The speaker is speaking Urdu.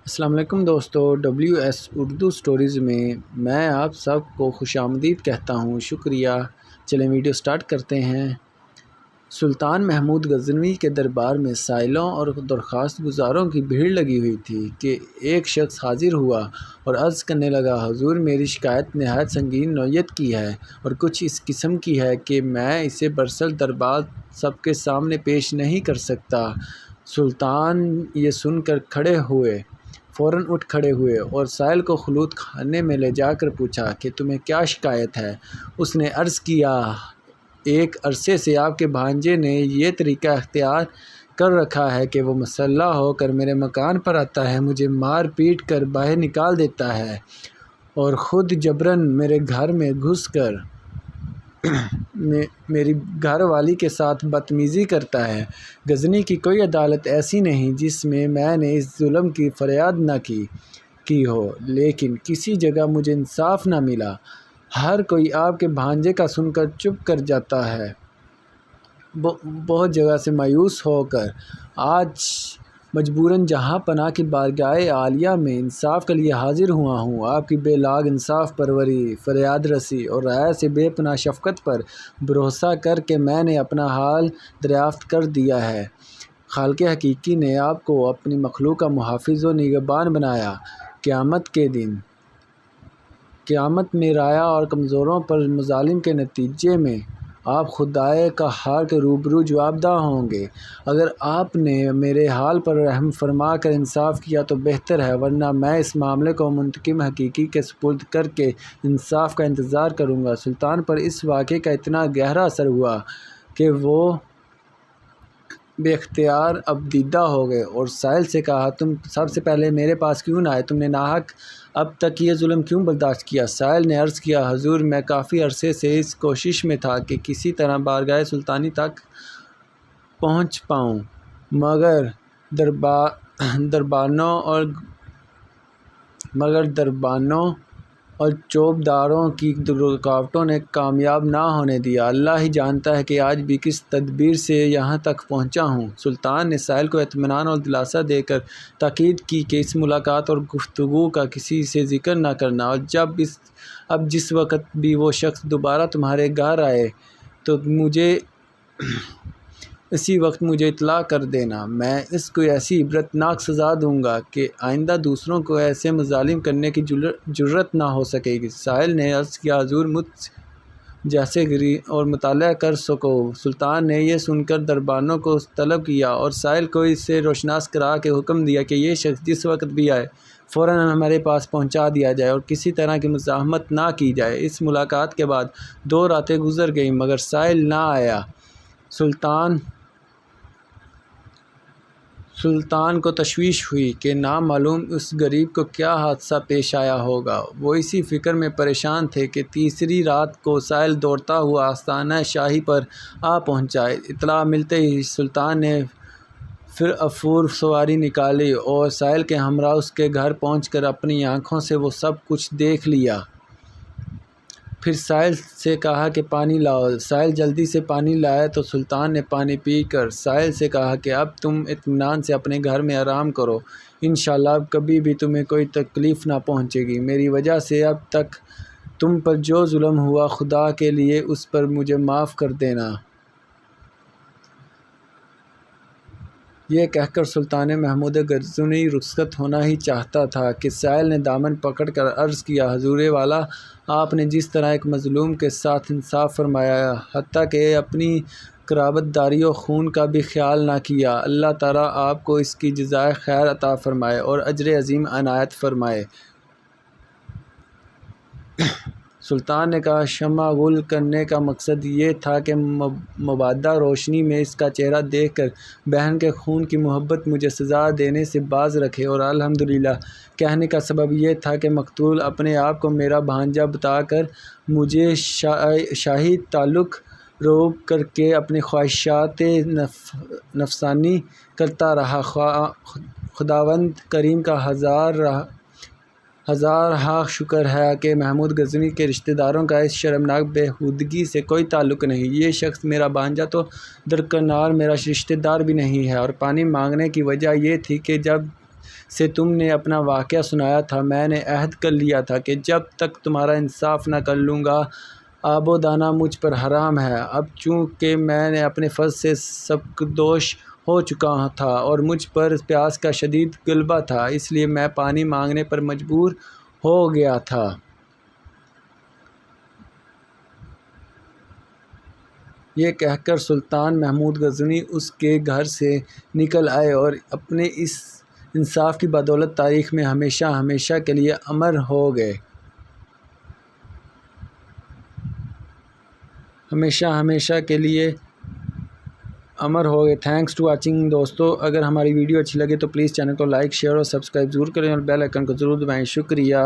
السلام علیکم دوستو، WS اردو سٹوریز میں آپ سب کو خوش آمدید کہتا ہوں، شکریہ۔ چلیں ویڈیو سٹارٹ کرتے ہیں۔ سلطان محمود غزنوی کے دربار میں سائلوں اور درخواست گزاروں کی بھیڑ لگی ہوئی تھی کہ ایک شخص حاضر ہوا اور عرض کرنے لگا، حضور میری شکایت نہایت سنگین نوعیت کی ہے اور کچھ اس قسم کی ہے کہ میں اسے برسر دربار سب کے سامنے پیش نہیں کر سکتا۔ سلطان یہ سن کر فوراً اٹھ کھڑے ہوئے اور سائل کو خلوت خانے میں لے جا کر پوچھا کہ تمہیں کیا شکایت ہے؟ اس نے عرض کیا، ایک عرصے سے آپ کے بھانجے نے یہ طریقہ اختیار کر رکھا ہے کہ وہ مسلح ہو کر میرے مکان پر آتا ہے، مجھے مار پیٹ کر باہر نکال دیتا ہے اور خود جبراً میرے گھر میں گھس کر میری گھر والی کے ساتھ بدتمیزی کرتا ہے۔ غزنی کی کوئی عدالت ایسی نہیں جس میں نے اس ظلم کی فریاد نہ کی ہو، لیکن کسی جگہ مجھے انصاف نہ ملا۔ ہر کوئی آپ کے بھانجے کا سن کر چپ کر جاتا ہے۔ بہت جگہ سے مایوس ہو کر آج مجبوراً جہاں پناہ کی بارگاہ عالیہ میں انصاف کے لیے حاضر ہوا ہوں۔ آپ کی بے لاگ انصاف پروری، فریاد رسی اور رعایا سے بے پناہ شفقت پر بھروسہ کر کے میں نے اپنا حال دریافت کر دیا ہے۔ خالق حقیقی نے آپ کو اپنی مخلوق کا محافظ و نگہبان بنایا۔ قیامت میں رعایا اور کمزوروں پر مظالم کے نتیجے میں آپ خدائے قہار کے روبرو جوابدہ ہوں گے۔ اگر آپ نے میرے حال پر رحم فرما کر انصاف کیا تو بہتر ہے، ورنہ میں اس معاملے کو منتقم حقیقی کے سپرد کر کے انصاف کا انتظار کروں گا۔ سلطان پر اس واقعے کا اتنا گہرا اثر ہوا کہ وہ بے اختیار اب دیدہ ہو گئے اور سائل سے کہا، تم سب سے پہلے میرے پاس کیوں نہ آئے؟ تم نے ناحق اب تک یہ ظلم کیوں برداشت کیا؟ سائل نے عرض کیا، حضور میں کافی عرصے سے اس کوشش میں تھا کہ کسی طرح بارگاہ سلطانی تک پہنچ پاؤں، مگر دربانوں اور چوبداروں کی رکاوٹوں نے کامیاب نہ ہونے دیا۔ اللہ ہی جانتا ہے کہ آج بھی کس تدبیر سے یہاں تک پہنچا ہوں۔ سلطان نے سائل کو اطمینان اور دلاسا دے کر تاکید کی کہ اس ملاقات اور گفتگو کا کسی سے ذکر نہ کرنا، اور اب جس وقت بھی وہ شخص دوبارہ تمہارے گھر آئے تو اسی وقت مجھے اطلاع کر دینا، میں اس کو ایسی عبرت ناک سزا دوں گا کہ آئندہ دوسروں کو ایسے مظالم کرنے کی جرأت نہ ہو سکے گی۔ سائل نے عرض کیا، حضور مجھ جیسے غریب اور مطالعہ کر سکو۔ سلطان نے یہ سن کر دربانوں کو طلب کیا اور سائل کو اس سے روشناس کرا کے حکم دیا کہ یہ شخص جس وقت بھی آئے فوراً ہمارے پاس پہنچا دیا جائے اور کسی طرح کی مزاحمت نہ کی جائے۔ اس ملاقات کے بعد 2 راتیں گزر گئیں مگر سائل نہ آیا۔ سلطان کو تشویش ہوئی کہ نامعلوم اس غریب کو کیا حادثہ پیش آیا ہوگا۔ وہ اسی فکر میں پریشان تھے کہ تیسری رات کو سائل دوڑتا ہوا آستانہ شاہی پر آ پہنچا۔ اطلاع ملتے ہی سلطان نے پھر افور سواری نکالی اور سائل کے ہمراہ اس کے گھر پہنچ کر اپنی آنکھوں سے وہ سب کچھ دیکھ لیا۔ پھر سائل سے کہا کہ پانی لاؤ۔ سائل جلدی سے پانی لایا تو سلطان نے پانی پی کر سائل سے کہا کہ اب تم اطمینان سے اپنے گھر میں آرام کرو، انشاءاللہ اب کبھی بھی تمہیں کوئی تکلیف نہ پہنچے گی۔ میری وجہ سے اب تک تم پر جو ظلم ہوا، خدا کے لیے اس پر مجھے معاف کر دینا۔ یہ کہہ کر سلطان محمود غزنوی رخصت ہونا ہی چاہتا تھا کہ سائل نے دامن پکڑ کر عرض کیا، حضور والا آپ نے جس طرح ایک مظلوم کے ساتھ انصاف فرمایا، حتیٰ کہ اپنی قرابت داری و خون کا بھی خیال نہ کیا، اللہ تعالیٰ آپ کو اس کی جزائے خیر عطا فرمائے اور اجر عظیم عنایت فرمائے۔ سلطان نے کہا، شمع غل کرنے کا مقصد یہ تھا کہ مبادا روشنی میں اس کا چہرہ دیکھ کر بہن کے خون کی محبت مجھے سزا دینے سے باز رکھے، اور الحمدللہ کہنے کا سبب یہ تھا کہ مقتول اپنے آپ کو میرا بھانجا بتا کر مجھے شاہی تعلق روب کر کے اپنی خواہشات نفسانی کرتا رہا۔ خداوند کریم کا ہزارہا شکر ہے کہ محمود غزنوی کے رشتہ داروں کا اس شرمناک بےہودگی سے کوئی تعلق نہیں۔ یہ شخص میرا بھانجا تو درکنار میرا رشتہ دار بھی نہیں ہے، اور پانی مانگنے کی وجہ یہ تھی کہ جب سے تم نے اپنا واقعہ سنایا تھا، میں نے عہد کر لیا تھا کہ جب تک تمہارا انصاف نہ کر لوں گا آب و دانہ مجھ پر حرام ہے۔ اب چونکہ میں نے اپنے فرض سے سبکدوش ہو چکا تھا اور مجھ پر پیاس کا شدید غلبہ تھا، اس لیے میں پانی مانگنے پر مجبور ہو گیا تھا۔ یہ کہہ کر سلطان محمود غزنوی اس کے گھر سے نکل آئے اور اپنے اس انصاف کی بدولت تاریخ میں ہمیشہ ہمیشہ کے لیے امر ہو گئے۔ ہمیشہ ہمیشہ کے لیے امر ہو گئے۔ تھینکس ٹو واچنگ دوستو، اگر ہماری ویڈیو اچھی لگے تو پلیز چینل کو لائک، شیئر اور سبسکرائب ضرور کریں اور بیل آئیکن کو ضرور دبائیں۔ شکریہ۔